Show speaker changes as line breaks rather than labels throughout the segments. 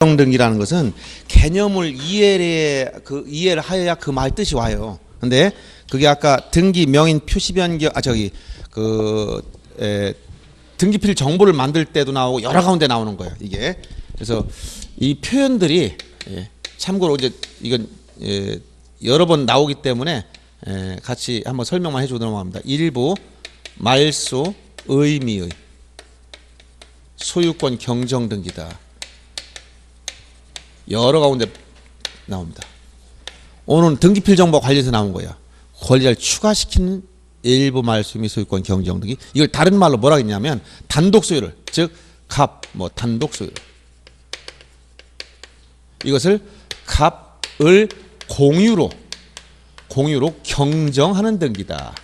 등기라는 것은 개념을 이해를 하여야 그 말 뜻이 와요. 근데 그게 아까 등기 명인 표시 변경 등기필 정보를 만들 때도 나오고 여러 가운데 나오는 거예요. 이게 그래서 이 표현들이 참고로 이제 이건 여러 번 나오기 때문에 같이 한번 설명만 해주고 넘어갑니다. 일부 말소 의미의 소유권 경정 등기다. 여러 가운데 나옵니다. 오늘은 등기필 정보와 관련해서 나온 거야. 권리자를 추가시키는 일부 말소 및 소유권 경정 등기. 이걸 다른 말로 뭐라 했냐면 단독 소유를, 즉 단독 소유를, 이것을 갑을 공유로 경정하는 등기다.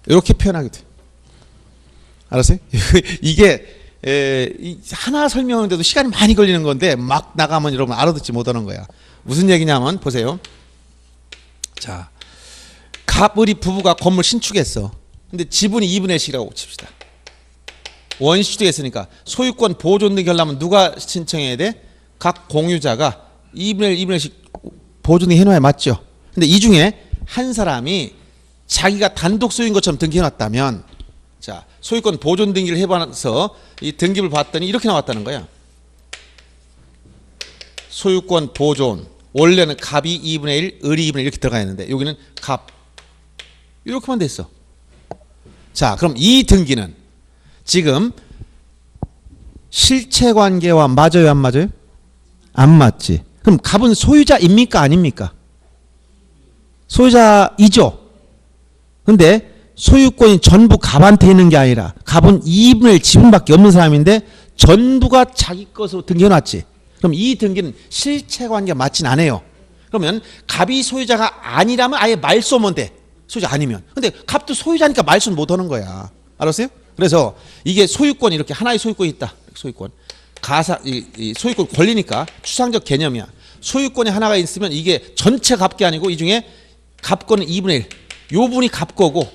이렇게 표현하게 돼. 알았어요? 이게 하나 설명하는데도 시간이 많이 걸리는 건데 막 나가면 여러분 알아듣지 못하는 거야. 무슨 얘기냐면 보세요. 자, 갑을이 부부가 건물 신축했어. 근데 지분이 2분의 1씩이라고 칩시다. 원시주택했으니까 소유권 보존 등기 하려면 누가 신청해야 돼? 각 공유자가 2분의 1, 2분의 1씩 보존 등기 해놔야 맞죠? 근데 이 중에 한 사람이 자기가 단독 소유인 것처럼 등기해놨다면, 자, 소유권 보존 등기를 해봐서 이 등기를 봤더니 이렇게 나왔다는 거야. 소유권 보존, 원래는 갑이 2분의 1, 을이 2분의 1 이렇게 들어가 있는데 여기는 갑 이렇게만 됐어. 자, 그럼 이 등기는 지금 실체관계와 맞아요, 안 맞아요? 안 맞지. 그럼 갑은 소유자입니까, 아닙니까? 소유자이죠. 근데 소유권이 전부 갑한테 있는 게 아니라 갑은 2분의 1 지분밖에 없는 사람인데 전부가 자기 것으로 등기해놨지. 그럼 이 등기는 실체관계가 맞진 않아요. 그러면 갑이 소유자가 아니라면 아예 말소하면 돼. 소유자 아니면. 근데 갑도 소유자니까 말소는 못하는 거야. 알았어요? 그래서 이게 소유권이 이렇게 하나의 소유권이 있다. 소유권. 이 소유권 권리니까 추상적 개념이야. 소유권이 하나가 있으면 이게 전체 갑게 아니고 이 중에 갑거는 2분의 1. 요 분이 갑거고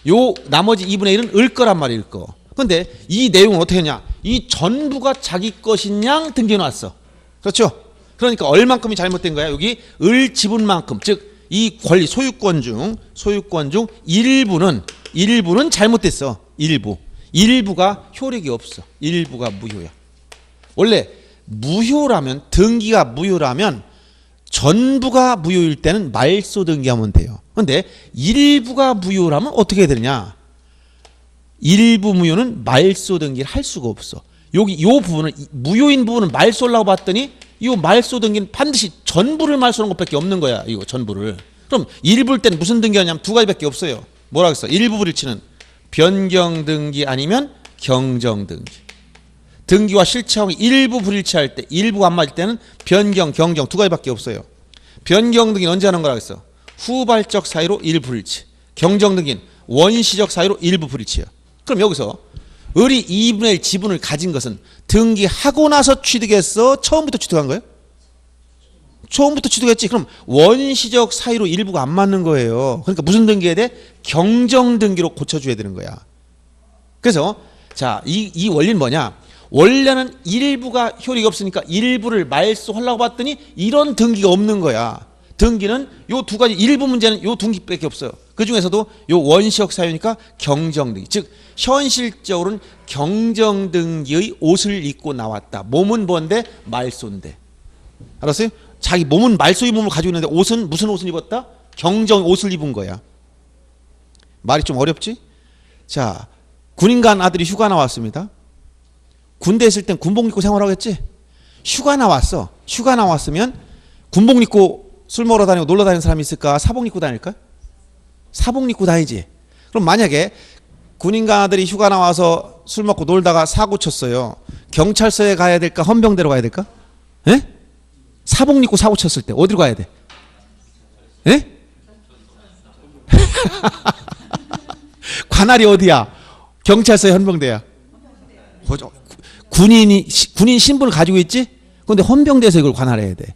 요 나머지 2분의 1은 을 거란 말이야, 을 거. 근데 이 내용은 어떻게 했냐? 이 전부가 자기 것인 양 등기해놨어. 그렇죠? 그러니까 얼만큼이 잘못된 거야? 여기 을 지분만큼, 즉 이 권리 소유권 중 일부는 잘못됐어. 일부가 효력이 없어. 일부가 무효야. 원래 무효라면, 등기가 무효라면 전부가 무효일 때는 말소 등기하면 돼요. 그런데 일부가 무효라면 어떻게 해야 되느냐? 일부 무효는 말소 등기를 할 수가 없어. 여기 요 부분은, 무효인 부분은 말소하려고 봤더니 이 말소 등기는 반드시 전부를 말소하는 것밖에 없는 거야. 이거 전부를. 그럼 일부일 때는 무슨 등기하냐면 두 가지밖에 없어요. 뭐라고 했어? 일부 불일치는 변경 등기 아니면 경정 등기. 등기와 실체하고 일부 불일치할 때, 일부가 안 맞을 때는 변경, 경정 두 가지밖에 없어요. 변경 등기는 언제 하는 거라고 했어? 후발적 사유로 일부 불일치. 경정 등기는 원시적 사유로 일부 불일치야. 그럼 여기서 을이 2분의 1 지분을 가진 것은 등기하고 나서 취득했어? 처음부터 취득한 거예요? 처음부터 취득했지. 그럼 원시적 사유로 일부가 안 맞는 거예요. 그러니까 무슨 등기해야 돼? 경정 등기로 고쳐줘야 되는 거야. 그래서 자, 이 원리는 뭐냐? 원래는 일부가 효력이 없으니까 일부를 말소하려고 봤더니 이런 등기가 없는 거야. 등기는 요 두 가지, 일부 문제는 요 등기밖에 없어요. 그 중에서도 요 원시적 사유니까 경정등기, 즉 현실적으로는 경정등기의 옷을 입고 나왔다. 몸은 뭔데? 말소인데. 알았어요? 자기 몸은 말소의 몸을 가지고 있는데 옷은 무슨 옷을 입었다? 경정 옷을 입은 거야. 말이 좀 어렵지? 자, 군인 간 아들이 휴가 나왔습니다. 군대 있을 땐 군복 입고 생활하겠지? 휴가 나왔어. 휴가 나왔으면 군복 입고 술 먹으러 다니고 놀러 다니는 사람이 있을까? 사복 입고 다닐까? 사복 입고 다니지. 그럼 만약에 군인간 아들이 휴가 나와서 술 먹고 놀다가 사고 쳤어요. 경찰서에 가야 될까? 헌병대로 가야 될까? 에? 사복 입고 사고 쳤을 때 어디로 가야 돼? 에? 관할이 어디야? 경찰서에 헌병대야. 군인 신분을 가지고 있지? 그런데 헌병대에서 이걸 관할해야 돼.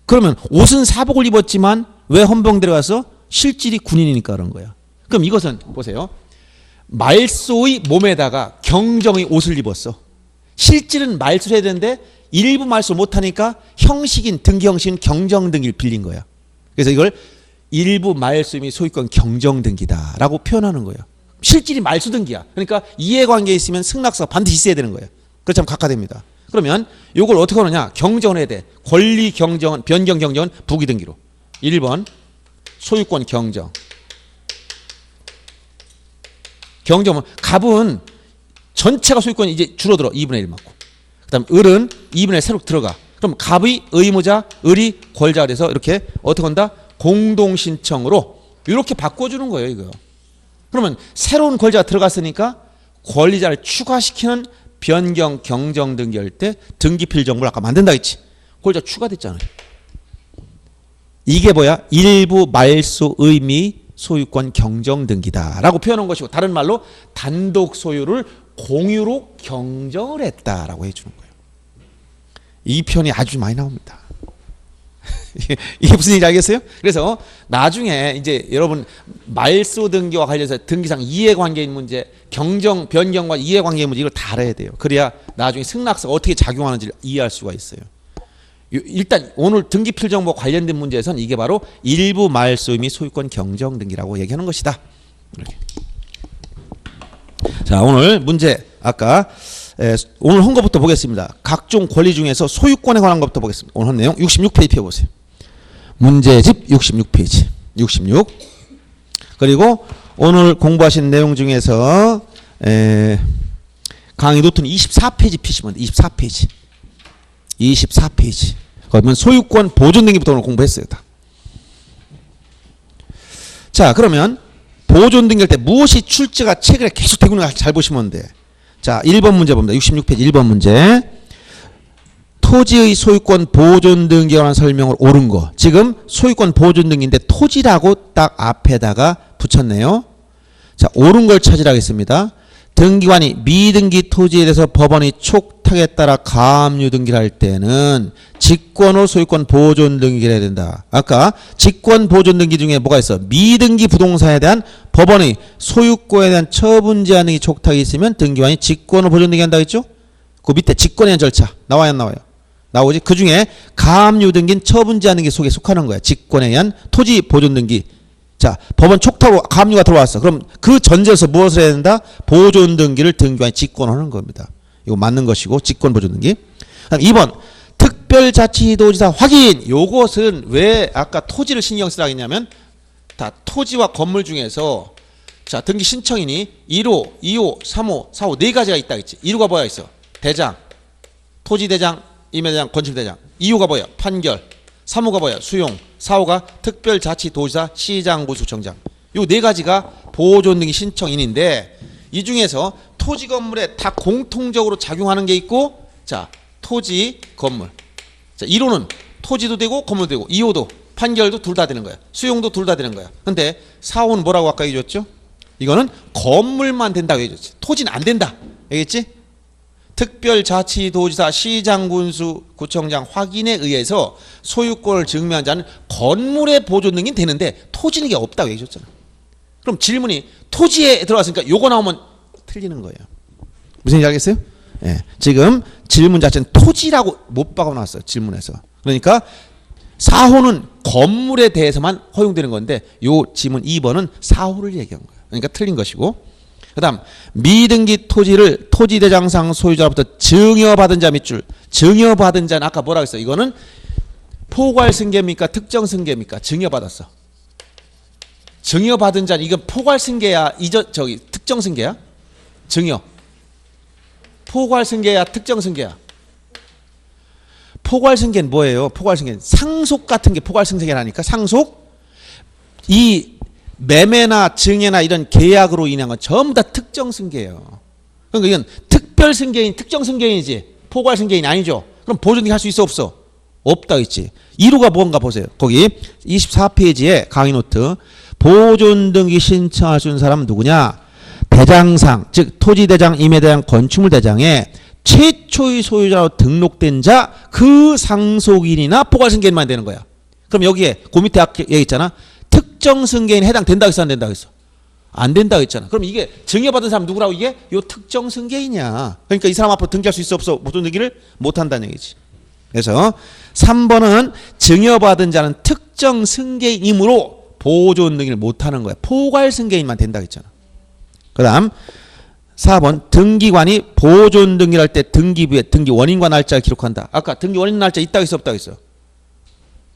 그러면 옷은 사복을 입었지만 왜 헌병대로 가서? 실질이 군인이니까 그런 거야. 그럼 이것은 보세요. 말소의 몸에다가 경정의 옷을 입었어. 실질은 말소를 해야 되는데 일부 말소 못하니까 형식인 등기 형식은 경정등기를 빌린 거야. 그래서 이걸 일부 말소 및 소유권 경정등기다라고 표현하는 거예요. 실질이 말소등기야. 그러니까 이해관계에 있으면 승낙서가 반드시 있어야 되는 거예요. 그렇지 않으면 각하됩니다. 그러면 이걸 어떻게 하느냐? 경정을 해야 돼. 권리 경정은, 변경 경정은 부기등기로. 1번 소유권 경정. 경정은 갑은 전체가 소유권이 이제 줄어들어. 2분의 1 맞고. 그 다음 을은 2분의 1 새로 들어가. 그럼 갑의 의무자, 을이 권자가 돼서 이렇게 어떻게 한다? 공동신청으로 이렇게 바꿔주는 거예요. 이거. 그러면 새로운 권자가 들어갔으니까 권리자를 추가시키는 변경 경정 등기할 때 등기필 정보를 아까 만든다 했지. 권리자 추가됐잖아요. 이게 뭐야? 일부 말소 의미 소유권 경정 등기다라고 표현한 것이고, 다른 말로 단독 소유를 공유로 경정을 했다라고 해주는 거예요. 이 표현이 아주 많이 나옵니다. 이게 무슨 얘기인지 알겠어요? 그래서 나중에 이제 여러분 말소 등기와 관련해서 등기상 이해관계인 문제, 경정, 변경과 이해관계인 문제 이걸 다 알아야 돼요. 그래야 나중에 승낙서가 어떻게 작용하는지를 이해할 수가 있어요. 일단 오늘 등기필정보와 관련된 문제에서는 이게 바로 일부 말소 및 소유권 경정 등기라고 얘기하는 것이다. 이렇게. 자, 오늘 문제 아까 오늘 한 것부터 보겠습니다. 각종 권리 중에서 소유권에 관한 것부터 보겠습니다. 오늘 한 내용 66페이지 펴보세요. 문제집 66페이지 66. 그리고 오늘 공부하신 내용 중에서 강의 노트는 24페이지 피시면 돼. 24페이지 24페이지. 그러면 소유권 보존 등기부터 오늘 공부했어요. 다. 자, 그러면 보존 등기할 때 무엇이 출제가 최근에 계속 되고 있는 걸 잘 보시면 돼. 자, 1번 문제 봅니다. 66페이지 1번 문제. 토지의 소유권 보존 등기에 관한 설명을 옳은 거. 지금 소유권 보존 등기인데 토지라고 딱 앞에다가 붙였네요. 자, 옳은 걸 찾으라 하겠습니다. 등기관이 미등기 토지에 대해서 법원이 촉탁에 따라 가압류 등기를 할 때는 직권으로 소유권 보존 등기를 해야 된다. 아까 직권 보존 등기 중에 뭐가 있어? 미등기 부동산에 대한 법원의 소유권에 대한 처분 제한 등기 촉탁이 있으면 등기관이 직권으로 보존 등기 한다고 했죠? 그 밑에 직권에 대한 절차 나와요 안 나와요? 나오지? 그 중에 가압류 등기는 처분 제한 등기 속에 속하는 거야. 직권에 의한 토지 보존 등기. 자, 법원 촉탁으로 가압류가 들어왔어. 그럼 그 전제에서 무엇을 해야 된다? 보존 등기를 등기관이 직권하는 겁니다. 이거 맞는 것이고 직권 보존 등기. 2번 특별자치도지사 확인. 요것은 왜 아까 토지를 신경 쓰라고 했냐면 다 토지와 건물 중에서 자, 등기 신청인이 1호, 2호, 3호, 4호 네 가지가 있다 했지. 1호가 뭐야 있어? 대장, 토지대장, 임야대장, 건축대장. 2호가 뭐야? 판결. 3호가 뭐야? 수용. 4호가 특별자치도지사, 시장군수청장. 요 네 가지가 보존 등기 신청인인데 이 중에서 토지 건물에 다 공통적으로 작용하는 게 있고, 자, 토지 건물. 자, 1호는 토지도 되고 건물도 되고, 2호도 판결도 둘 다 되는 거야. 수용도 둘 다 되는 거야. 근데 4호는 뭐라고 아까 얘기했죠? 이거는 건물만 된다고 얘기했지. 토지는 안 된다. 알겠지? 특별자치도지사, 시장군수, 구청장 확인에 의해서 소유권을 증명한 자는 건물의 보존 등기는 되는데 토지는 게 없다고 얘기했잖아. 그럼 질문이 토지에 들어갔으니까 요거 나오면 틀리는 거예요. 무슨 얘기 알겠어요? 예. 지금 질문 자체는 토지라고 못 박아 놨어요. 질문에서. 그러니까 4호는 건물에 대해서만 허용되는 건데 요 지문 2번은 4호를 얘기한 거예요. 그러니까 틀린 것이고, 그 다음 미등기 토지를 토지대장상 소유자로부터 증여받은 자 밑줄. 증여받은 자는 아까 뭐라고 했어요? 이거는 포괄승계입니까? 특정승계입니까? 증여받았어. 증여받은 자는 이건 포괄승계야? 특정승계야? 증여. 포괄승계야? 특정승계야? 포괄승계는 뭐예요? 포괄승계는 상속 같은 게 포괄승계라니까. 상속. 이 매매나 증여나 이런 계약으로 인한 건 전부 다 특정승계예요. 그러니까 이건 특별승계인, 특정승계인이지 포괄승계인이 아니죠. 그럼 보존등기 할 수 있어 없어? 없다 했지. 1호가 뭔가 보세요. 거기 24페이지에 강의 노트. 보존등기 신청할 수 있는 사람은 누구냐? 대장상, 즉 토지대장, 임야대장, 건축물대장에 최초의 소유자로 등록된 자, 그 상속인이나 포괄승계인만 되는 거야. 그럼 여기에 그 밑에 얘기 있잖아. 특정 승계인 해당된다고 했어 안 된다고 했어? 안 된다고 했잖아. 그럼 이게 증여받은 사람 누구라고? 이게 요 특정 승계인이야. 그러니까 이 사람 앞으로 등기할 수 있어 없어? 보존 등기를 못 한다는 얘기지. 그래서 3번은 증여받은 자는 특정 승계이므로 보존 등기를 못하는 거야. 포괄 승계인만 된다 했잖아. 그 다음 4번 등기관이 보존 등기를 할 때 등기부에 등기 원인과 날짜를 기록한다. 아까 등기 원인 날짜 있다고 했어 없다고 했어?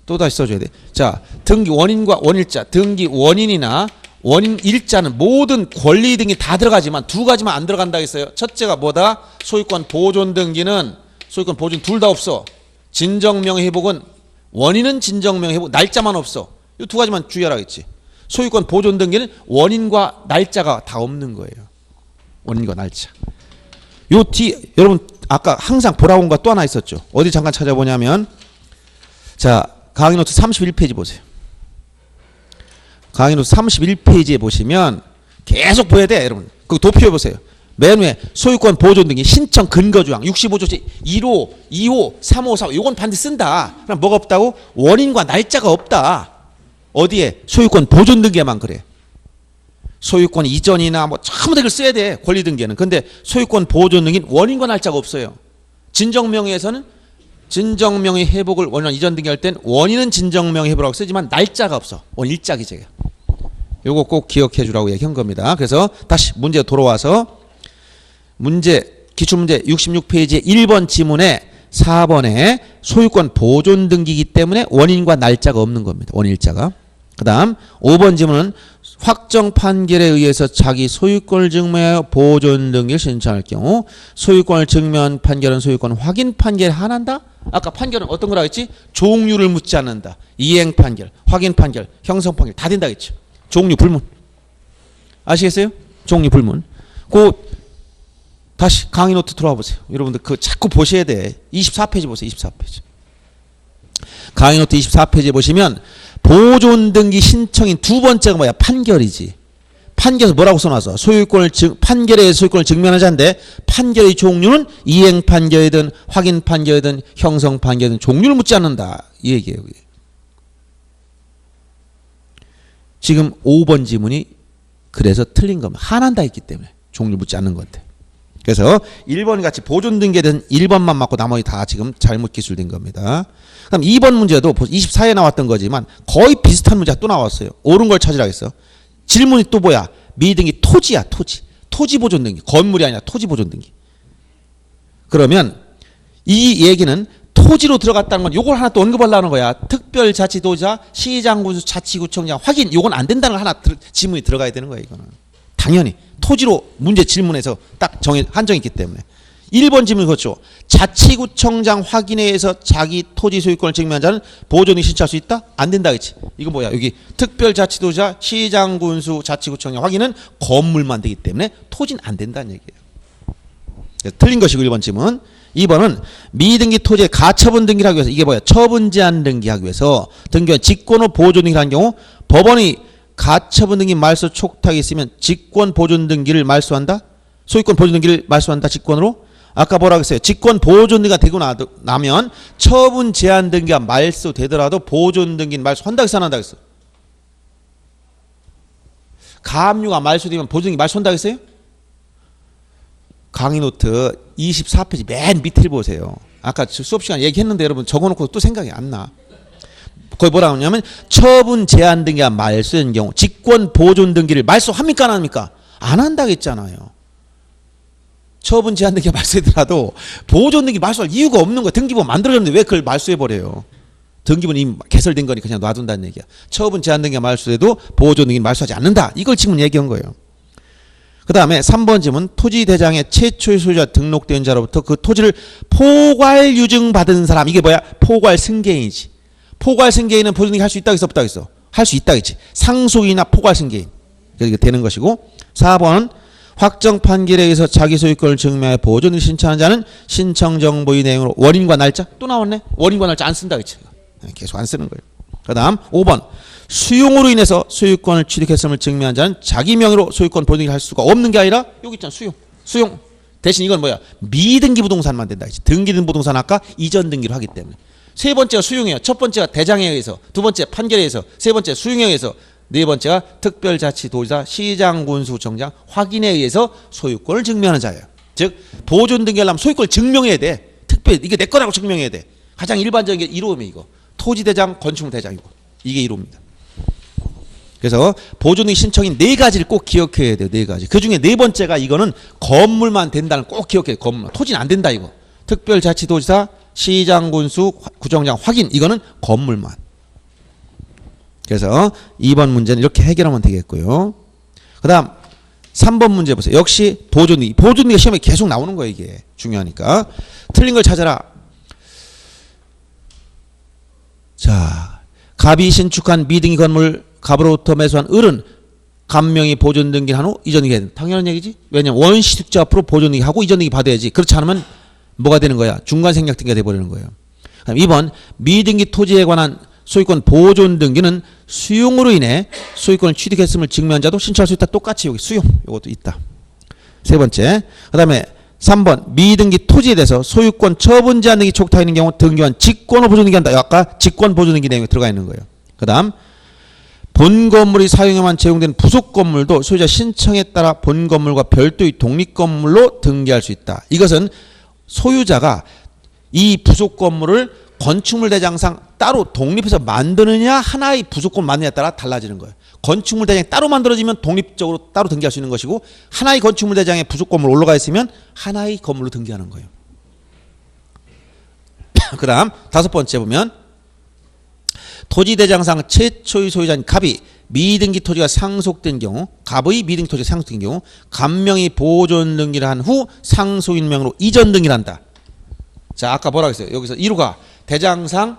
또 다시 써줘야 돼. 자, 등기 원인과 원일자, 등기 원인이나 원인 일자는 모든 권리 등이 다 들어가지만 두 가지만 안 들어간다 했어요. 첫째가 뭐다? 소유권 보존 등기는 소유권 보존 둘 다 없어. 진정명의 회복은 원인은 진정명의 회복 날짜만 없어. 이 두 가지만 주의하라 했지. 소유권 보존 등기는 원인과 날짜가 다 없는 거예요. 원인과 날짜. 요 뒤 여러분 아까 항상 보라고 온 거 또 하나 있었죠. 어디 잠깐 찾아보냐면 자 강의 노트 31페이지 보세요. 강의 노트 31페이지에 보시면 계속 보여야 돼 여러분. 그거 도표해 보세요. 맨 위에 소유권 보존 등기 신청 근거조항 65조지 1호, 2호, 3호, 4호 이건 반드시 쓴다. 그럼 뭐가 없다고? 원인과 날짜가 없다. 어디에? 소유권 보존 등기에만 그래. 소유권 이전이나 뭐 전부 다 이걸 써야 돼. 권리 등기에는. 근데 소유권 보존 등기는 원인과 날짜가 없어요. 진정명의에서는 진정명의 회복을 원인 이전 등기할 땐 원인은 진정명의 회복이라고 쓰지만 날짜가 없어. 원인 일자 기재야. 요거 꼭 기억해 주라고 얘기한 겁니다. 그래서 다시 문제 돌아와서 문제 기출문제 66페이지의 1번 지문에 4번에 소유권 보존 등기이기 때문에 원인과 날짜가 없는 겁니다. 원인 일자가. 그 다음 5번 지문은 확정 판결에 의해서 자기 소유권을 증명하여 보존 등기를 신청할 경우 소유권을 증명한 판결은 소유권 확인 판결에 한한다? 아까 판결은 어떤 거라고 했지? 종류를 묻지 않는다. 이행 판결, 확인 판결, 형성 판결 다 된다 했죠. 종류 불문. 아시겠어요? 종류 불문. 그 다시 강의 노트 들어와 보세요. 여러분들 그 자꾸 보셔야 돼. 24페이지 보세요. 24페이지. 강의 노트 24페이지에 보시면 보존 등기 신청인 두 번째가 뭐야? 판결이지. 판결에서 뭐라고 써놨어? 판결에 의해서 소유권을 증명하는 자인데 판결의 종류는 이행 판결이든 확인 판결이든 형성 판결이든 종류를 묻지 않는다. 이 얘기예요. 지금 5번 지문이 그래서 틀린 겁니다. 한한다 했기 때문에 종류 묻지 않는 건데. 그래서 1번 같이 보존 등기에 대한 1번만 맞고 나머지 다 지금 잘못 기술된 겁니다. 그럼 2번 문제도 24에 나왔던 거지만 거의 비슷한 문제가 또 나왔어요. 옳은 걸 찾으라 했어. 질문이 또 뭐야? 미등기 토지야, 토지. 토지 보존 등기. 건물이 아니라 토지 보존 등기. 그러면 이 얘기는 토지로 들어갔다는 건 요걸 하나 또 언급하려는 거야. 특별자치도지사, 시장군수, 자치구청장 확인. 요건 안 된다는 걸 하나 지문이 들어가야 되는 거야, 이거는. 당연히 토지로 문제 질문에서 딱 한정했기 때문에 1번 질문 그렇죠. 자치구청장 확인에 의해서 자기 토지 소유권을 증명한 자는 보존이 신청할 수 있다? 안 된다 그치? 이거 뭐야? 여기 특별자치도지사, 시장군수, 자치구청장 확인은 건물만 되기 때문에 토지는 안 된다는 얘기예요. 틀린 것이고 1번 질문. 2번은 미등기 토지의 가처분 등기를 하기 위해서 이게 뭐야? 처분 제한 등기하기 위해서 등기와 직권 후 보존 등기를 한 경우 법원이 가처분 등기 말소 촉탁이 있으면 직권 보존 등기를 말소한다? 소유권 보존 등기를 말소한다 직권으로? 아까 뭐라고 했어요? 직권 보존 등기가 되고 나면 처분 제한 등기가 말소되더라도 보존 등기는 말소한다 했어 안 한다 했어? 가압류가 말소되면 보존 등기 말소한다 했어요? 강의 노트 24페이지 맨 밑을 보세요. 아까 수업 시간에 얘기했는데 여러분 적어놓고 또 생각이 안 나. 거기 뭐라고 하냐면 처분 제한 등기가 말소된 경우 직권 보존 등기를 말소합니까 안 합니까? 안 한다고 했잖아요. 처분 제한 등기가 말소되더라도 보존 등기 말소할 이유가 없는 거야. 등기부 만들어졌는데 왜 그걸 말소해버려요. 등기부는 이미 개설된 거니까 그냥 놔둔다는 얘기야. 처분 제한 등기가 말소돼도 보존 등기는 말소하지 않는다. 이걸 지금 얘기한 거예요. 그 다음에 3번 질문 토지대장에 최초의 소유자 등록된 자로부터 그 토지를 포괄 유증받은 사람 이게 뭐야? 포괄 승계인이지. 포괄 승계인은 보존 등기 할 수 있다고 했어 없다고 했어? 할 수 있다고 했지. 상속이나 포괄 승계인. 그게 되는 것이고 4번은 확정 판결에 의해서 자기 소유권을 증명해 보존을 신청한 자는 신청 정보의 내용으로 원인과 날짜 또 나왔네. 원인과 날짜 안 쓴다 그치? 계속 안 쓰는 거예요. 그 다음 5번 수용으로 인해서 소유권을 취득했음을 증명한 자는 자기 명의로 소유권 보존을 할 수가 없는 게 아니라 여기 있잖아. 수용 대신 이건 뭐야? 미등기 부동산만 된다 그치? 등기된 부동산 아까 이전 등기를 하기 때문에 세 번째가 수용이에요. 첫 번째가 대장에 의해서, 두 번째 판결에 의해서, 세 번째 수용에 의해서, 네 번째가 특별자치도지사, 시장군수청장 확인에 의해서 소유권을 증명하는 자예요. 즉 보존 등기하려면 소유권을 증명해야 돼. 특별히 이게 내 거라고 증명해야 돼. 가장 일반적인 게 1호면 이거. 토지대장, 건축물대장이고. 이게 1호입니다. 그래서 보존등기 신청인 4가지를 꼭 기억해야 돼요. 4가지. 그 중에 4번째가 이거는 건물만 된다는 꼭 기억해야 돼요. 건물. 토지는 안 된다 이거. 특별자치도지사, 시장, 군수, 구청장 확인. 이거는 건물만. 그래서 2번 문제는 이렇게 해결하면 되겠고요. 그 다음 3번 문제 보세요. 역시 보존등기. 보존등기가 시험에 계속 나오는 거예요. 이게 중요하니까. 틀린 걸 찾아라. 자, 갑이 신축한 미등기 건물 갑으로부터 매수한 을은 갑명이 보존등기를 한 후 이전등기 해야 된다. 당연한 얘기지. 왜냐면 원시 득지 앞으로 보존등기 하고 이전등기 받아야지. 그렇지 않으면 뭐가 되는 거야? 중간생략등기가 돼버리는 거예요. 그럼 2번 미등기 토지에 관한 소유권 보존등기는 수용으로 인해 소유권을 취득했음을 증명한 자도 신청할 수 있다. 똑같이 여기 수용 이것도 있다. 세 번째. 그 다음에 3번 미등기 토지에 대해서 소유권 처분 제한 등기 촉탁 있는 경우 등기한 직권을 보존등기한다. 아까 직권 보존등기 내용이 들어가 있는 거예요. 그 다음 본 건물이 사용에만 제공된 부속 건물도 소유자 신청에 따라 본 건물과 별도의 독립 건물로 등기할 수 있다. 이것은 소유자가 이 부속 건물을 건축물 대장상 따로 독립해서 만드느냐 하나의 부속 건물 만드느냐에 따라 달라지는 거예요. 건축물 대장이 따로 만들어지면 독립적으로 따로 등기할 수 있는 것이고 하나의 건축물 대장에 부속 건물 올라가 있으면 하나의 건물로 등기하는 거예요. 그 다음 5번째 보면 토지대장상 최초의 소유자인 갑이 미등기 토지가 상속된 경우 갑의 미등기 토지가 상속된 경우 갑명이 보존등기를 한 후 상속인 명으로 이전 등기를 한다. 자 아까 뭐라고 했어요? 여기서 1호가 대장상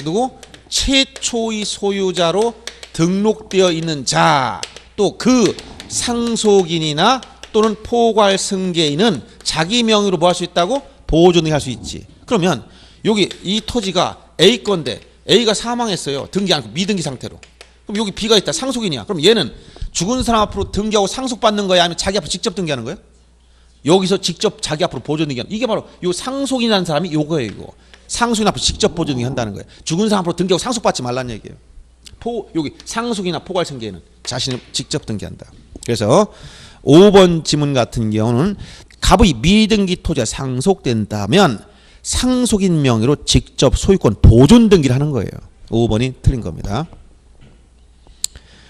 누구? 최초의 소유자로 등록되어 있는 자 또 그 상속인이나 또는 포괄 승계인은 자기 명의로 뭐 할 수 있다고? 보존등기 할 수 있지. 그러면 여기 이 토지가 A 건데 A가 사망했어요. 등기 않고 미등기 상태로. 그럼 여기 B가 있다. 상속인이야. 그럼 얘는 죽은 사람 앞으로 등기하고 상속받는 거야? 아니면 자기 앞으로 직접 등기하는 거야? 여기서 직접 자기 앞으로 보존등기하는 이게 바로 요 상속인이라는 사람이 요거예요. 이거. 상속인 앞으로 직접 보존등기 한다는 거예요. 죽은 사람 앞으로 등기하고 상속받지 말라는 얘기예요. 여기 상속이나 포괄승계는 자신이 직접 등기한다. 그래서 5번 지문 같은 경우는 갑의 미등기 토지가 상속된다면 상속인 명의로 직접 소유권 보존 등기를 하는 거예요. 5번이 틀린 겁니다.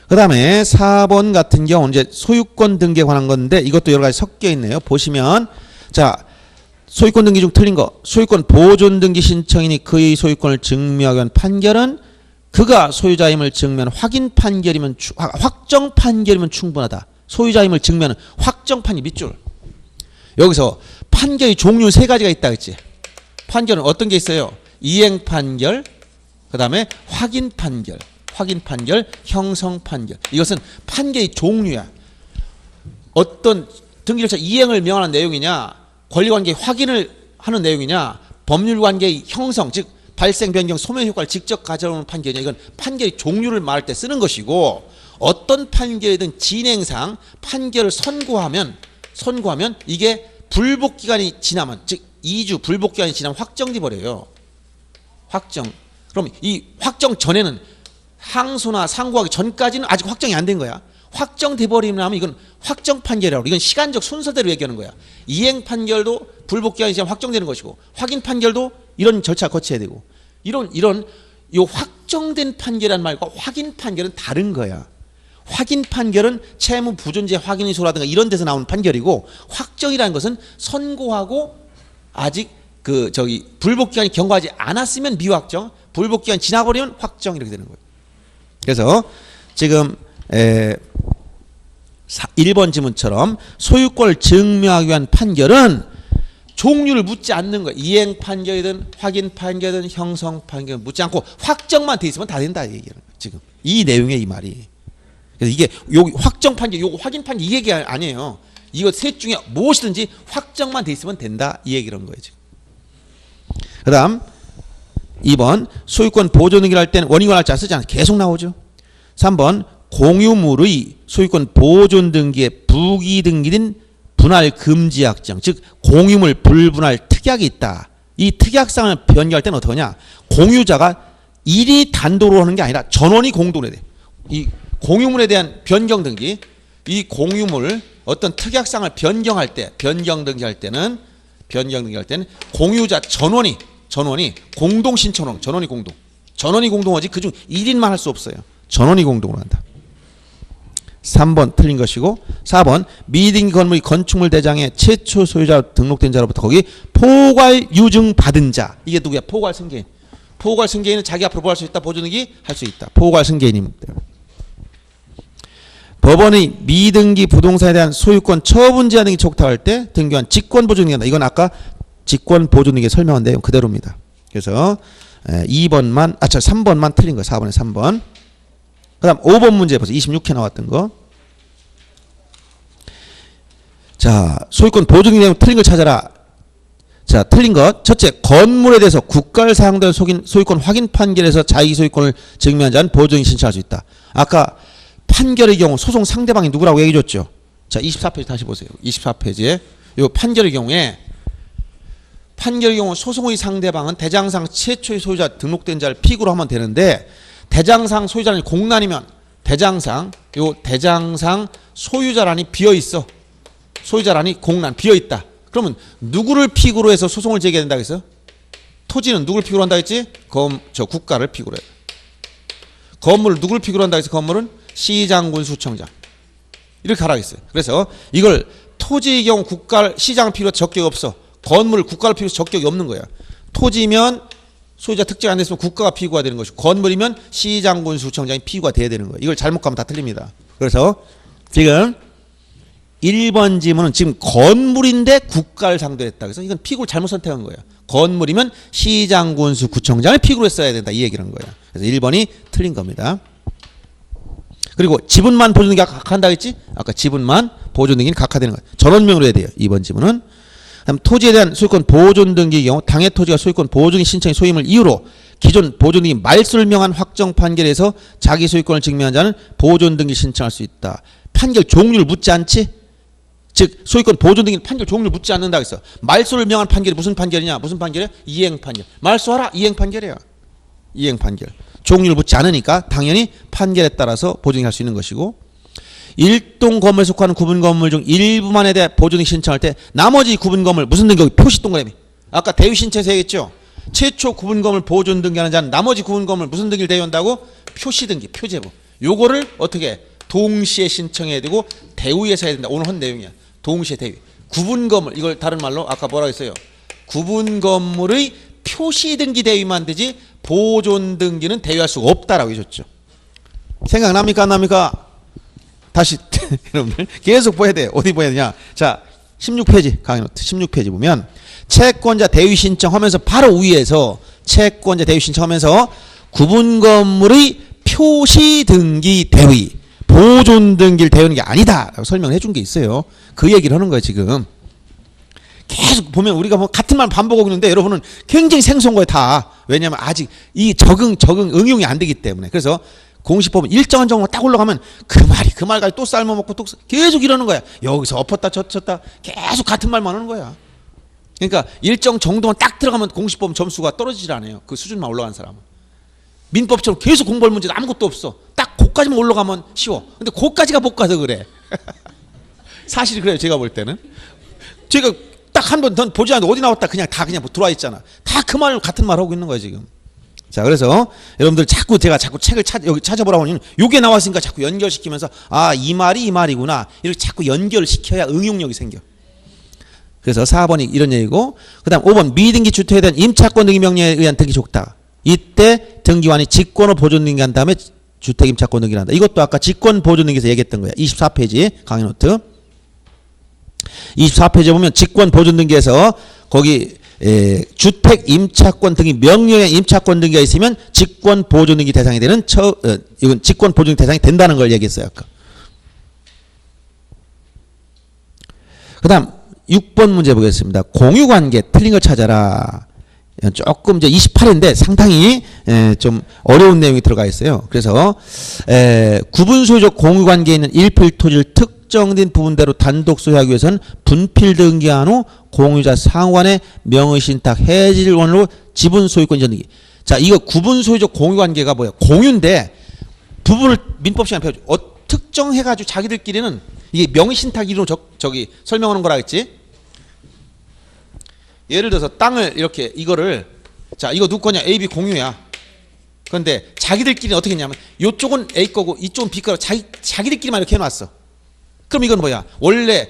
그 다음에 4번 같은 경우는 이제 소유권 등기에 관한 건데 이것도 여러 가지 섞여 있네요. 보시면 자 소유권 등기 중 틀린 거 소유권 보존 등기 신청인이 그의 소유권을 증명하기 위한 판결은 그가 소유자임을 증명하는 확인 판결이면 확정 판결이면 충분하다. 소유자임을 증명하는 확정 판결 밑줄. 여기서 판결의 종류 3가지가 있다 했지. 판결은 어떤 게 있어요? 이행 판결, 그 다음에 확인 판결, 형성 판결. 이것은 판결의 종류야. 어떤 등기절차 이행을 명하는 내용이냐, 권리관계 확인을 하는 내용이냐, 법률관계의 형성, 즉 발생, 변경, 소멸 효과를 직접 가져오는 판결이냐. 이건 판결의 종류를 말할 때 쓰는 것이고 어떤 판결이든 진행상 판결을 선고하면 이게 불복기간이 지나면 즉 2주 불복기간이 지나면 확정돼 버려요. 확정. 그럼 이 확정 전에는 항소나 상고하기 전까지는 아직 확정이 안 된 거야. 확정돼 버리면 이건 확정 판결이라고. 이건 시간적 순서대로 얘기하는 거야. 이행 판결도 불복기간이 지나면 확정되는 것이고 확인 판결도 이런 절차 거쳐야 되고 이런 요 확정된 판결이란 말과 확인 판결은 다른 거야. 확인 판결은 채무 부존재 확인이소라든가 이런 데서 나오는 판결이고 확정이라는 것은 선고하고 아직 불복기간이 경과하지 않았으면 미확정, 불복기간이 지나버리면 확정 이렇게 되는 거예요. 그래서 지금 1번 지문처럼 소유권을 증명하기 위한 판결은 종류를 묻지 않는 거예요. 이행 판결이든 확인 판결이든 형성 판결은 묻지 않고 확정만 돼 있으면 다 된다 이 얘기는 지금 이 내용의 이 말이. 그래서 이게 요 확정 판결, 요 확인 판결 이 얘기 아니에요. 이거 셋 중에 무엇이든지 확정만 돼 있으면 된다 이 얘기라는 거예요 지금. 그다음 2번 소유권 보존등기를 할 때는 원인과 날짜 쓰지 않아요. 계속 나오죠. 3번 공유물의 소유권 보존등기에 부기등기된 분할 금지 약정, 즉 공유물 불분할 특약이 있다. 이 특약상을 변경할 때는 어떠냐? 공유자가 일이 단독으로 하는 게 아니라 전원이 공동으로 해야 돼. 이 공유물에 대한 변경 등기, 이 공유물 어떤 특약상을 변경할 때, 변경 등기할 때는 공유자 전원이 전원이 공동 신청으로 전원이 공동. 전원이 공동하지 그중 1인만 할 수 없어요. 전원이 공동으로 한다. 3번 틀린 것이고 4번 미등기 건물이 건축물 대장에 최초 소유자 등록된 자로부터 거기 포괄 유증 받은 자. 이게 누구야? 포괄 승계인. 포괄 승계인은 자기 앞으로 뭐 할 수 있다? 보존등기 할 수 있다. 포괄 승계인입니다. 법원의 미등기 부동산에 대한 소유권 처분 제한 등이 촉탁할 때 등기한 직권 보존등기 한다. 이건 아까 직권 보존등기 설명한 내용 그대로입니다. 그래서 3번만 틀린 거예요. 4번에 3번. 그 다음 5번 문제 보세요. 26회 나왔던 거. 자, 소유권 보존 내용 틀린 걸 찾아라. 자, 틀린 것. 첫째, 건물에 대해서 국가를 사용된 소유권 확인 판결에서 자기 소유권을 증명한 자는 보존이 신청할 수 있다. 아까 판결의 경우 소송 상대방이 누구라고 얘기해 줬죠. 자, 24페이지 다시 보세요. 24페이지에 요 판결의 경우에 소송의 상대방은 대장상 최초의 소유자 등록된 자를 픽으로 하면 되는데 대장상 소유자란이 공란이면 대장상 소유자란이 비어 있어. 소유자란이 공란 비어 있다. 그러면 누구를 픽으로 해서 소송을 제기한다고 했어? 토지는 누구를 픽으로 한다고 했지? 국가를 픽으로 해. 건물을 누구를 픽으로 한다고 했어? 건물은 시장군수청장. 이렇게 하라고 했어요. 그래서 이걸 토지의 경우 시장을 픽으로 적격이 없어. 건물을 국가를 픽으로 적격이 없는 거야. 토지면 소유자 특정 안 됐으면 국가가 피고가 되는 것이고 건물이면 시장군수청장이 피고가 돼야 되는 거예요. 이걸 잘못 가면 다 틀립니다. 그래서 지금 1번 지문은 지금 건물인데 국가를 상대로 했다. 그래서 이건 픽으로 잘못 선택한 거예요. 건물이면 시장군수구청장을 픽으로 했어야 된다. 이 얘기를 한 거예요. 그래서 1번이 틀린 겁니다. 그리고 지분만 보존등기가 각한다 했지? 아까 지분만 보존등기는 각하되는 거예요. 전원명으로 해야 돼요. 2번 지문은. 다음 토지에 대한 소유권 보존등기의 경우 당해 토지가 소유권 보존이 신청의 소임을 이유로 기존 보존등기 말소를 명한 확정 판결에서 자기 소유권을 증명한 자는 보존등기 신청할 수 있다. 판결 종류를 묻지 않지? 즉 소유권 보존등기는 판결 종류를 묻지 않는다 그랬어. 말소를 명한 판결이 무슨 판결이냐? 무슨 판결이야? 이행 판결. 말소하라. 이행 판결이야. 이행 판결. 종류를 묻지 않으니까 당연히 판결에 따라서 보존할 수 있는 것이고 일동 건물에 속하는 구분 건물 중 일부만에 대해 보존이 신청할 때 나머지 구분 건물 무슨 등기? 표시 동그라미. 아까 대위 신청에서 얘기했죠. 최초 구분 건물 보존 등기하는 자는 나머지 구분 건물 무슨 등기를 대위한다고? 표시 등기, 표제부. 요거를 어떻게 동시에 신청해야 되고 대위에서 해야 된다. 오늘 한 내용이야. 동시에 대위. 구분 건물 이걸 다른 말로 아까 뭐라고 했어요? 구분 건물의 표시 등기 대위만 되지 보존 등기는 대위할 수가 없다라고 해줬죠. 생각납니까? 안 납니까? 다시 여러분들 계속 봐야 돼요. 어디 봐야 되냐? 자, 16페이지 강의 노트 16페이지 보면 채권자 대위 신청하면서 바로 위에서 채권자 대위 신청하면서 구분 건물의 표시 등기 대위, 보존 등기를 대위하는 게 아니다라고 설명을 해준 게 있어요. 그 얘기를 하는 거예요 지금. 계속 보면 우리가 뭐 같은 말 반복하고 있는데 여러분은 굉장히 생소한 거예요 다. 왜냐하면 아직 이 적응 응용이 안 되기 때문에. 그래서 공식 보면 일정한 정도만 딱 올라가면 그 말까지 또 삶아먹고 또 계속 이러는 거야. 여기서 엎었다 젖혔다 계속 같은 말만 하는 거야. 그러니까 일정 정도만 딱 들어가면 공식 보면 점수가 떨어지질 않아요. 그 수준만 올라간 사람은. 민법처럼 계속 공부할 문제가 아무것도 없어. 딱 거기까지만 올라가면 쉬워. 근데 거기까지가 못 가서 그래. 사실이 그래요. 제가 볼 때는. 제가 딱 한 번 더 보지 않는데 어디 나왔다 그냥 다 그냥 들어와 있잖아. 다 그 말 같은 말 하고 있는 거야 지금. 자, 그래서 여러분들 제가 자꾸 책을 여기 찾아보라고 하면 요게 나왔으니까 자꾸 연결시키면서 아, 이 말이 이 말이구나. 이렇게 자꾸 연결시켜야 응용력이 생겨. 그래서 4번이 이런 얘기고 그다음 5번 미등기 주택에 대한 임차권 등기 명령에 의한 등기 촉탁. 이때 등기관이 직권을 보존 등기한 다음에 주택 임차권 등기를 한다. 이것도 아까 직권 보존 등기에서 얘기했던 거야. 24페이지 강의 노트. 24페이지에 보면 직권 보존 등기에서 거기 주택 임차권 등기 명령에 임차권 등기가 있으면 직권 보존 등기 대상이 되는 이건 직권 보존 대상이 된다는 걸 얘기했어요 아까. 그다음 6번 문제 보겠습니다. 공유관계 틀린 걸 찾아라. 조금 이제 28인데 상당히 좀 어려운 내용이 들어가 있어요. 그래서 구분 소유적 공유관계에 있는 일필 토지를 특정된 부분대로 단독 소유하기 위해서는 분필 등기한 후 공유자 상호간의 명의 신탁 해지를 원으로 지분 소유권 이전 등기. 자, 이거 구분 소유적 공유관계가 뭐야? 공유인데 부분을 민법 시간에 배워줘. 특정해가지고 자기들끼리는 이게 명의 신탁 이론으로 저기 설명하는 거라 했지. 예를 들어서 땅을 이렇게 이거를 자, 이거 누구 거냐? A, B 공유야. 그런데 자기들끼리 어떻게 했냐면 이쪽은 A 거고 이쪽은 B 거고 자기들끼리만 이렇게 해놨어. 그럼 이건 뭐야? 원래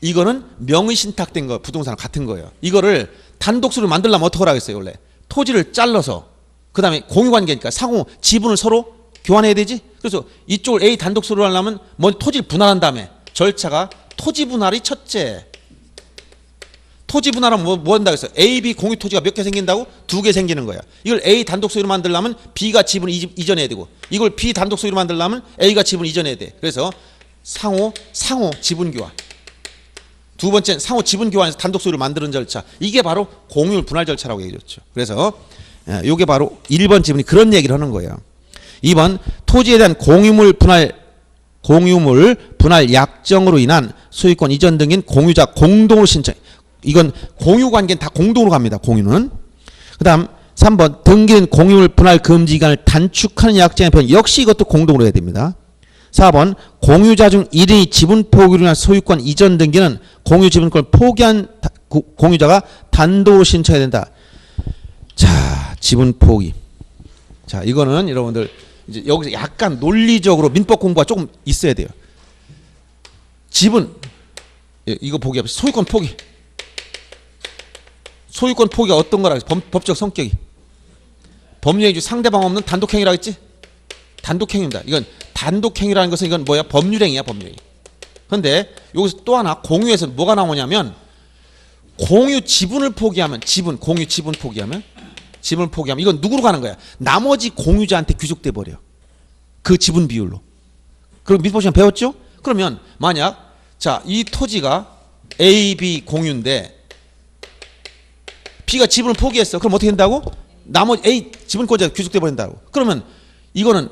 이거는 명의신탁된 거 부동산 같은 거예요. 이거를 단독수를 만들려면 어떻게 하겠어요? 원래 토지를 잘라서 그 다음에 공유관계니까 상호 지분을 서로 교환해야 되지. 그래서 이쪽을 A 단독수를 하려면 먼저 토지를 분할한 다음에 절차가 토지 분할이 첫째. 토지 분할은 뭐 한다고 했어요? A, B 공유 토지가 몇 개 생긴다고? 2개 생기는 거야. 이걸 A 단독 소유로 만들려면 B가 지분을 이전해야 되고, 이걸 B 단독 소유로 만들려면 A가 지분을 이전해야 돼. 그래서 상호 지분 교환. 두 번째는 상호 지분 교환에서 단독 소유를 만드는 절차. 이게 바로 공유 분할 절차라고 얘기했죠. 그래서 이게 바로 1번 지분이 그런 얘기를 하는 거예요. 2번 토지에 대한 공유물 분할 약정으로 인한 소유권 이전 등인 공유자 공동으로 신청. 이건 공유 관계는 다 공동으로 갑니다. 공유는. 그 다음 3번 등기는 공유물 분할 금지 기간을 단축하는 약정의 편. 역시 이것도 공동으로 해야 됩니다. 4번 공유자 중 1인이 지분 포기로 인한 소유권 이전 등기는 공유 지분권을 포기한 공유자가 단독으로 신청해야 된다. 자, 지분 포기. 자, 이거는 여러분들 이제 여기서 약간 논리적으로 민법 공부가 조금 있어야 돼요. 지분 이거 포기하면 소유권 포기. 소유권 포기가 어떤 거라 법적 성격이 법률행위 중 상대방 없는 단독행위라고 했지? 단독행위입니다. 이건 단독행위라는 것은 이건 뭐야? 법률행위야. 법률행위. 그런데 여기서 또 하나 공유에서 뭐가 나오냐면 공유 지분을 포기하면 공유 지분 포기하면 이건 누구로 가는 거야? 나머지 공유자한테 귀속돼 버려. 그 지분 비율로. 그럼 민법 시간 배웠죠? 그러면 만약 자, 이 토지가 A, B 공유인데 B가 지분을 포기했어. 그럼 어떻게 된다고? 나머지 A 지분권자가 귀속돼 버린다고. 그러면 이거는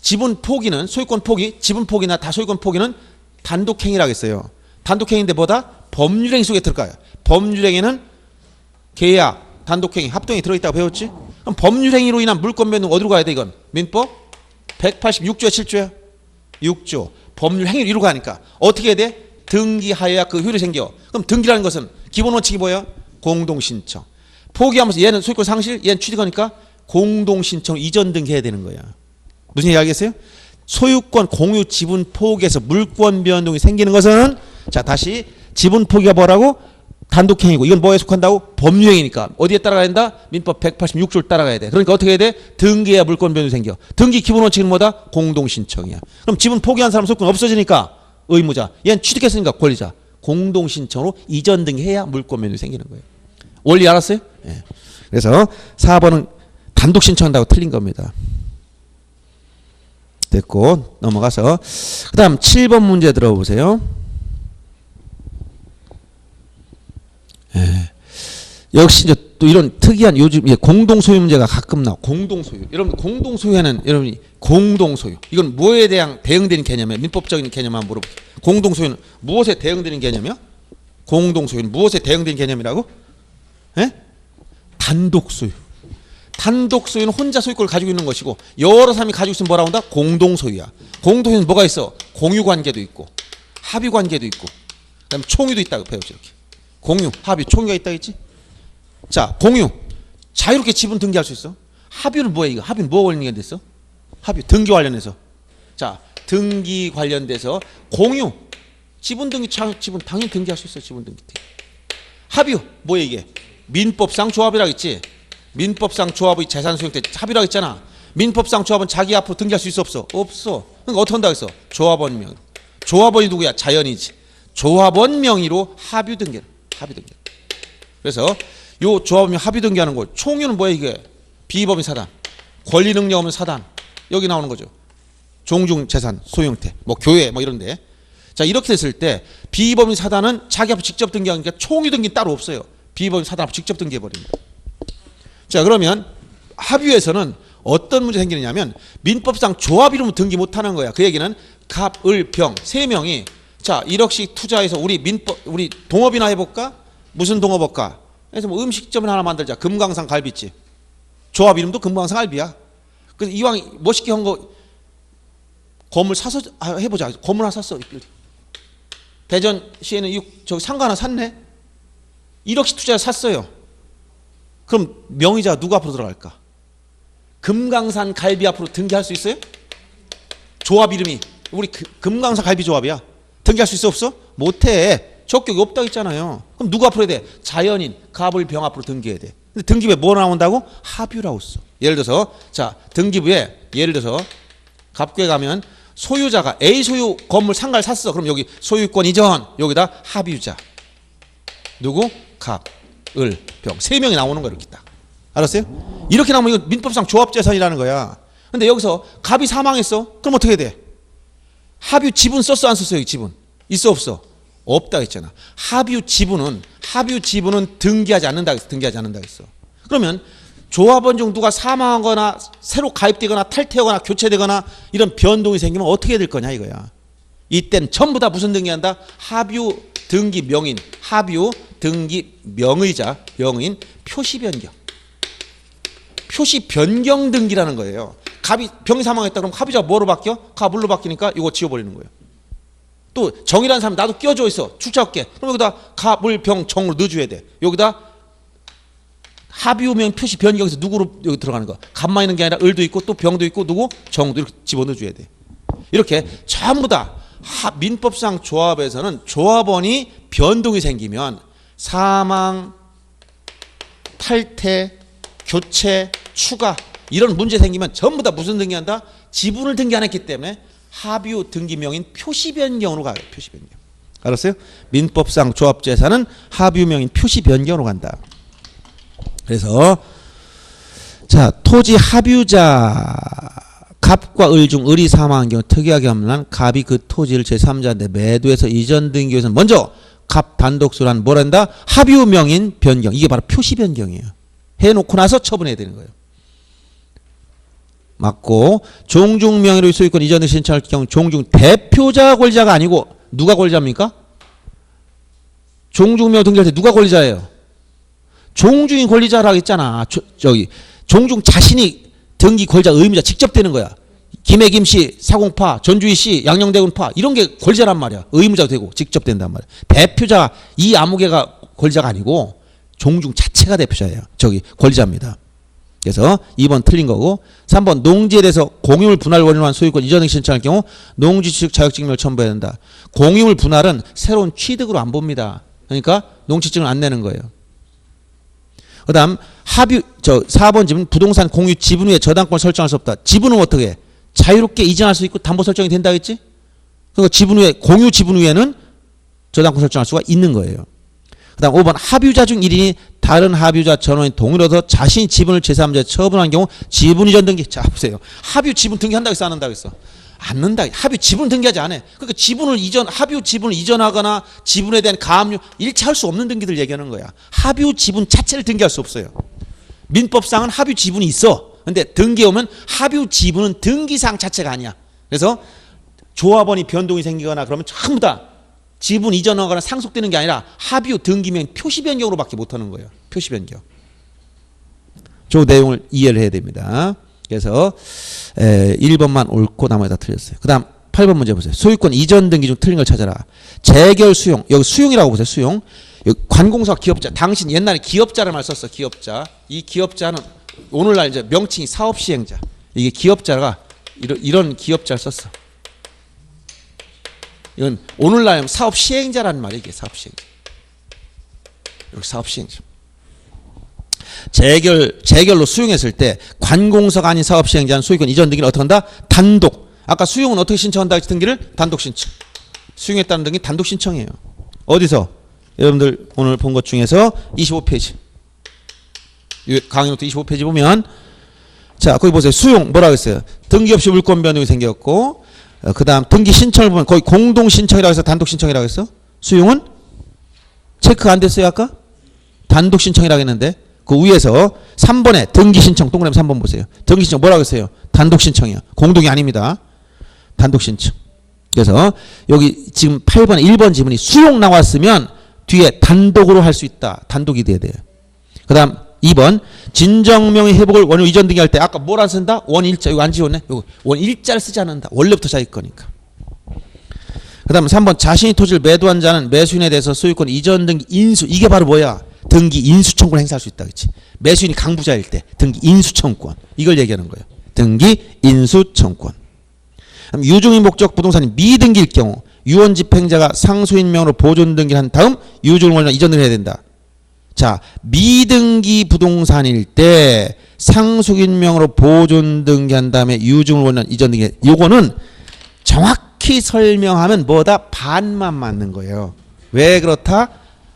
지분 포기는 소유권 포기, 지분 포기나 다 소유권 포기는 단독행위라고 했어요. 단독행위인데 뭐다? 법률행위 속에 들어가요. 법률행위는 계약, 단독행위, 합동행위 들어있다고 배웠지? 그럼 법률행위로 인한 물권 변동 어디로 가야 돼 이건? 민법 186조야 7조야? 6조. 법률행위로 이루고 가니까 어떻게 해야 돼? 등기하여야 그 효력이 생겨. 그럼 등기라는 것은 기본 원칙이 뭐예요? 공동신청. 포기하면서 얘는 소유권 상실, 얘는 취득하니까 공동신청 이전 등기해야 되는 거야. 무슨 얘기 알겠어요? 소유권 공유 지분 포기에서 물권 변동이 생기는 것은 자 다시 지분 포기가 뭐라고? 단독행위고 이건 뭐에 속한다고? 법률행위니까 어디에 따라가야 된다? 민법 186조를 따라가야 돼. 그러니까 어떻게 해야 돼? 등기해야 물권 변동이 생겨. 등기 기본 원칙은 뭐다? 공동신청이야. 그럼 지분 포기한 사람 소유권 없어지니까 의무자. 얘는 취득했으니까 권리자. 공동신청으로 이전 등기해야 물권 변동이 생기는 거예요. 원리 알았어요? 예. 그래서 4번은 단독 신청한다고 틀린 겁니다. 됐고 넘어가서 그 다음 7번 문제 들어보세요. 예. 역시 이제 또 이런 특이한 요즘 공동소유 문제가 가끔 나와. 공동소유. 여러분 공동소유는 여러분이 공동소유. 이건 뭐에 대한 대응되는 개념이에요? 민법적인 개념 한번 물어볼게요. 공동소유는 무엇에 대응되는 개념이야? 공동소유는 무엇에 대응되는 개념이라고? 예? 단독소유. 단독소유는 혼자 소유권을 가지고 있는 것이고 여러 사람이 가지고 있으면 뭐라고 한다? 공동소유야. 공동소유는 뭐가 있어? 공유관계도 있고 합의관계도 있고 그다음에 총유도 있다고 배웠죠. 이렇게. 공유, 합의, 총유가 있다 했지? 자, 공유. 자유롭게 지분 등기할 수 있어. 합의는 뭐야 이거? 합의는 뭐 관련돼서? 합의, 등기 관련해서. 자, 등기 관련돼서 공유. 지분 등기, 지분 당연히 등기할 수 있어. 지분 등기. 합의, 뭐야 이게? 민법상 조합이라고 했지? 민법상 조합의 재산 소용 때 합의라고 했잖아. 민법상 조합은 자기 앞으로 등기할 수 있어 없어? 없어. 그러니까 어떻게 한다고 했어? 조합원 명. 조합원이 누구야? 자연이지. 조합원 명의로 합의 등기. 합의 등기. 그래서 요 조합원 합의 등기하는 거. 총유는 뭐야 이게? 비법인 사단. 권리 능력 없는 사단. 여기 나오는 거죠. 종중 재산 소유 형태. 뭐 교회 뭐 이런데. 자, 이렇게 됐을 때 비법인 사단은 자기 앞으로 직접 등기하니까 총유 등기 따로 없어요. 비법인 사단 앞으로 직접 등기해 버립니다. 자, 그러면 합의에서는 어떤 문제 생기느냐면 민법상 조합 이름으로 등기 못하는 거야. 그 얘기는 갑, 을, 병 세 명이 자 1억씩 투자해서 우리 동업이나 해볼까? 무슨 동업 할까? 그래서 뭐 음식점을 하나 만들자. 금강산 갈비집. 조합 이름도 금강산 갈비야. 그래서 이왕 멋있게 한 거 건물 사서 해보자. 건물 하나 샀어. 대전시에는 저기 상가 하나 샀네. 1억씩 투자해서 샀어요. 그럼 명의자가 누구 앞으로 들어갈까? 금강산 갈비 앞으로 등기할 수 있어요? 조합 이름이 우리 금강산 갈비 조합이야. 등기할 수 있어 없어? 못해. 적격이 없다고 했잖아요. 그럼 누구 앞으로 해야 돼? 자연인 갑을병 앞으로 등기해야 돼. 근데 등기부에 뭐 나온다고? 합유라고 써. 예를 들어서 자 등기부에 예를 들어서 갑구에 가면 소유자가 A 소유 건물 상가를 샀어. 그럼 여기 소유권 이전 여기다 합유자 누구? 갑, 을, 병 3명이 나오는 거야. 이렇게 딱 알았어요? 이렇게 나오면 이거 민법상 조합재산이라는 거야. 근데 여기서 갑이 사망했어. 그럼 어떻게 돼? 합유 지분 썼어 안 썼어? 여기 지분 있어 없어? 없다 했잖아. 합유 지분은 등기하지 않는다 했어. 등기하지 않는다 했어. 그러면 조합원 중 누가 사망하거나 새로 가입되거나 탈퇴하거나 교체되거나 이런 변동이 생기면 어떻게 될 거냐 이거야. 이땐 전부 다 무슨 등기한다? 합유 등기 명인, 합유 등기 명의자, 명인 표시 변경. 표시 변경 등기라는 거예요. 갑이 병이 사망했다 그럼 합유자가 뭐로 바뀌어? 갑을로 바뀌니까 이거 지워버리는 거예요. 또 정이라는 사람 나도 끼워져 있어. 출자할게. 그럼 여기다 갑을 병 정으로 넣어줘야 돼. 여기다 합유명 표시 변경해서 누구로 여기 들어가는 거. 갑만 있는 게 아니라 을도 있고 또 병도 있고 누구? 정도 이렇게 집어넣어줘야 돼. 이렇게 전부 다 민법상 조합에서는 조합원이 변동이 생기면 사망, 탈퇴, 교체, 추가 이런 문제 생기면 전부 다 무슨 등기한다? 지분을 등기 안 했기 때문에 합유 등기명인 표시 변경으로 가요. 표시 변경. 알았어요? 민법상 조합재산은 합유명인 표시 변경으로 간다. 그래서 자 토지 합유자 갑과 을 중 을이 사망한 경우 특이하게 하면 갑이 그 토지를 제3자한테 매도해서 이전 등기 위해서는 먼저 갑 단독소란 뭘 한다? 합유명인 변경. 이게 바로 표시 변경이에요. 해놓고 나서 처분해야 되는 거예요. 맞고 종중 명의로 소유권 이전 등 신청할 경우 종중 대표자 권리자가 아니고 누가 권리자입니까? 종중 명의 등기할 때 누가 권리자예요? 종중이 권리자라고 했잖아. 저기 종중 자신이 등기 권리자 의무자 직접 되는 거야. 김해김 씨, 사공파, 전주희 씨, 양녕대군파 이런 게 권리자란 말이야. 의무자가 되고 직접 된단 말이야. 대표자 이 아무개가 권리자가 아니고 종중 자체가 대표자예요. 저기 권리자입니다. 그래서 2번 틀린 거고 3번 농지에 대해서 공유물 분할 원인으로 한 소유권 이전 등 신청할 경우 농지 취득 자격증명을 첨부해야 된다. 공유물 분할은 새로운 취득으로 안 봅니다. 그러니까 농지증을 안 내는 거예요. 그 다음 합유 4번 집은 부동산 공유 지분 후에 저당권을 설정할 수 없다. 지분은 어떻게 해? 자유롭게 이전할 수 있고 담보 설정이 된다 했지? 그러니까 지분 후에 공유 지분 후에는 저당권 설정할 수가 있는 거예요. 그 다음 5번 합유자 중 1인이 다른 합유자 전원이 동의를 얻어 자신이 지분을 제3자에 처분한 경우 지분 이전 등기. 자 보세요. 합유 지분 등기한다고 했어 안 한다고 했어? 않는다. 합유 지분 등기하지 않아. 그러니까 합유 지분을 이전하거나 지분에 대한 가압류 일체할 수 없는 등기들 얘기하는 거야. 합유 지분 자체를 등기할 수 없어요. 민법상은 합유 지분이 있어. 근데 등기에 오면 합유 지분은 등기사항 자체가 아니야. 그래서 조합원이 변동이 생기거나 그러면 전부 다 지분 이전하거나 상속되는 게 아니라 합유 등기명 표시 변경으로밖에 못하는 거예요. 표시 변경. 저 내용을 이해를 해야 됩니다. 그래서 1번만 옳고 나머지 다 틀렸어요. 그 다음 8번 문제 보세요. 소유권 이전 등기 중 틀린 걸 찾아라. 재결 수용. 여기 수용이라고 보세요. 수용. 여기 관공서 기업자. 당신 옛날에 기업자를 말 썼어. 기업자. 이 기업자는 오늘날 이제 명칭이 사업시행자. 이게 기업자가 이런 기업자를 썼어. 이건 오늘날 사업시행자라는 말이에요. 이게 사업시행자. 여기 사업시행자. 재결로 수용했을 때 관공서가 아닌 사업시행자는 소유권 이전 등기를 어떻게 한다? 단독. 아까 수용은 어떻게 신청한다 했지 등기를? 단독 신청. 수용했다는 등기 단독 신청이에요. 어디서? 여러분들 오늘 본 것 중에서 25페이지. 강의노트 25페이지 보면 자 거기 보세요. 수용 뭐라고 했어요? 등기 없이 물권 변동이 생겼고 그 다음 등기 신청을 보면 거의 공동 신청이라고 해서 단독 신청이라고 했어? 수용은 체크 안 됐어요 아까? 단독 신청이라고 했는데 그 위에서 3번에 등기 신청 동그라미 3번 보세요. 등기 신청 뭐라고 했어요? 단독 신청이요. 공동이 아닙니다. 단독 신청. 그래서 여기 지금 8번에 1번 지문이 수용 나왔으면 뒤에 단독으로 할 수 있다. 단독이 돼야 돼요. 그 다음 2번 진정명의 회복을 원유 이전 등기할 때 아까 뭘 안 쓴다? 원일자. 이거 안 지웠네. 이거 원일자를 쓰지 않는다. 원래부터 자기 거니까. 그 다음 3번 자신이 토지를 매도한 자는 매수인에 대해서 소유권 이전 등기 인수. 이게 바로 뭐야? 등기 인수청구를 행사할 수 있다. 그렇지? 매수인이 강부자일 때 등기 인수청구권. 이걸 얘기하는 거예요. 등기 인수청구권. 유증의 목적 부동산이 미등기일 경우 유언 집행자가 상수인 명으로 보존 등기를 한 다음 유증을 원하면 이전을 해야 된다. 자, 미등기 부동산일 때 상수인 명으로 보존 등기한 다음에 유증을 원하면 이전 등기. 요거는 정확히 설명하면 뭐다? 반만 맞는 거예요. 왜 그렇다?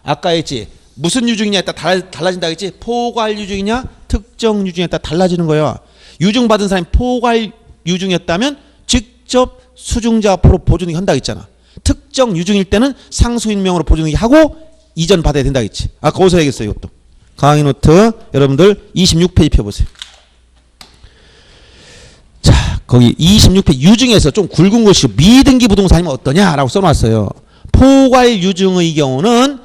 아까 했지. 무슨 유증이냐에 따라 달라진다 했지. 포괄 유증이냐 특정 유증에 따라 달라지는 거예요. 유증 받은 사람이 포괄 유증이었다면 직접 수증자 앞으로 보존등기 한다 했잖아. 특정 유증일 때는 상수인 명으로 보존등기 하고 이전 받아야 된다 했지. 아까 어디서 얘기했어요 이것도. 강의 노트 여러분들 26페이지 펴보세요. 자, 거기 26페이지 유증에서 좀 굵은 것이 미등기 부동산이면 어떠냐라고 써놨어요. 포괄 유증의 경우는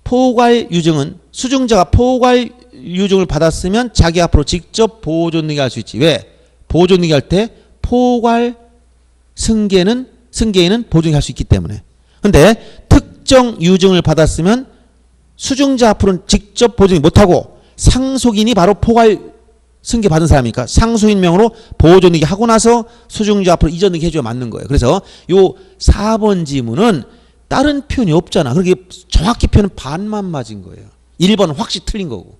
포괄 유증은 수증자가 포괄 유증을 받았으면 자기 앞으로 직접 보존등기 할 수 있지. 왜? 보존등기 할 때 포괄 승계인은 보존등기 할 수 있기 때문에. 근데 특정 유증을 받았으면 수증자 앞으로는 직접 보존등기 못하고 상속인이 바로 포괄 승계 받은 사람이니까 상수인 명으로 보존등기 하고 나서 수증자 앞으로 이전등기 해줘야 맞는 거예요. 그래서 요 4번 지문은 다른 표현이 없잖아. 그렇게 정확히 표현은 반만 맞은 거예요. 1번은 확실히 틀린 거고.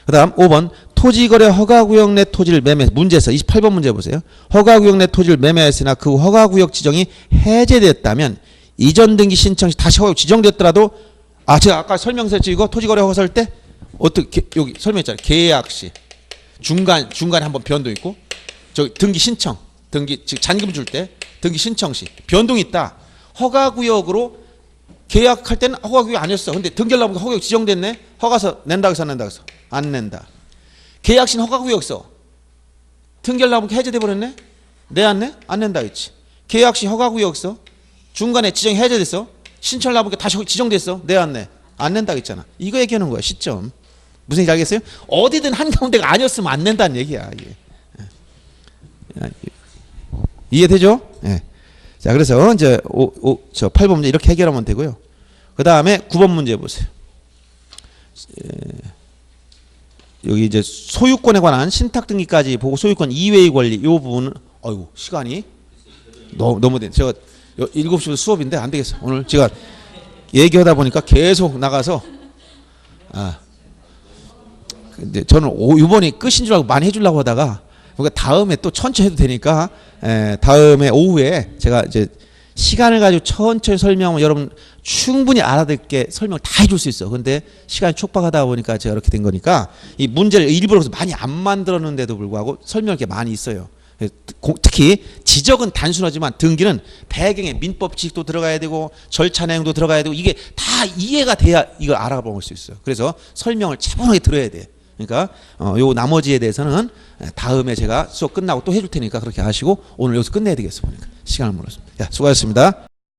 그 다음 5번 토지거래 허가구역 내 토지를 매매해서 문제에서 28번 문제 보세요. 허가구역 내 토지를 매매했으나 그 허가구역 지정이 해제됐다면 이전 등기 신청 시 다시 허가구역 지정됐더라도 제가 아까 설명서했죠. 이거 토지거래 허가 설 때 어떻게 여기 설명했잖아요. 계약 시 중간에 한번 변동 있고 저기 등기 신청 등기 즉 잔금 줄 때 등기 신청 시 변동이 있다. 허가구역으로 계약할 때는 허가구역 아니었어. 근데 등기하려고 보니까 허가구역 지정됐네. 허가서 낸다 해서 안 낸다 해서 안 낸다. 계약신 허가구역 써. 등기하려고 보니까 해제돼 버렸네. 내 안 내? 안 낸다 했지. 계약시 허가구역 써. 중간에 지정이 해제됐어. 신청하려고 보니까 다시 지정됐어. 내 안 내? 안 낸다 했잖아. 이거 얘기하는 거야. 시점. 무슨 얘기 알겠어요? 어디든 한가운데가 아니었으면 안 낸다는 얘기야. 이게. 이해되죠? 예. 자, 그래서 이제 8번 문제 이렇게 해결하면 되고요. 그 다음에 9번 문제 보세요. 여기 이제 소유권에 관한 신탁 등기까지 보고 소유권 이외의 권리 이 부분은 시간이 너무 돼. 제가 7시부터 수업인데 안 되겠어. 오늘 제가 얘기하다 보니까 계속 나가서 근데 저는 이번이 끝인 줄 알고 많이 해주려고 하다가 그러니까 다음에 또 천천히 해도 되니까 다음에 오후에 제가 이제 시간을 가지고 천천히 설명하면 여러분 충분히 알아듣게 설명을 다 해줄 수 있어. 근데 시간이 촉박하다 보니까 제가 이렇게 된 거니까 이 문제를 일부러 많이 안 만들었는데도 불구하고 설명할 게 많이 있어요. 특히 지적은 단순하지만 등기는 배경에 민법 지식도 들어가야 되고 절차 내용도 들어가야 되고 이게 다 이해가 돼야 이걸 알아볼 수 있어요. 그래서 설명을 차분하게 들어야 돼. 그러니까 요 나머지에 대해서는 다음에 제가 수업 끝나고 또 해줄 테니까 그렇게 하시고 오늘 여기서 끝내야 되겠어 보니까 시간을 몰랐습니다. 수고하셨습니다.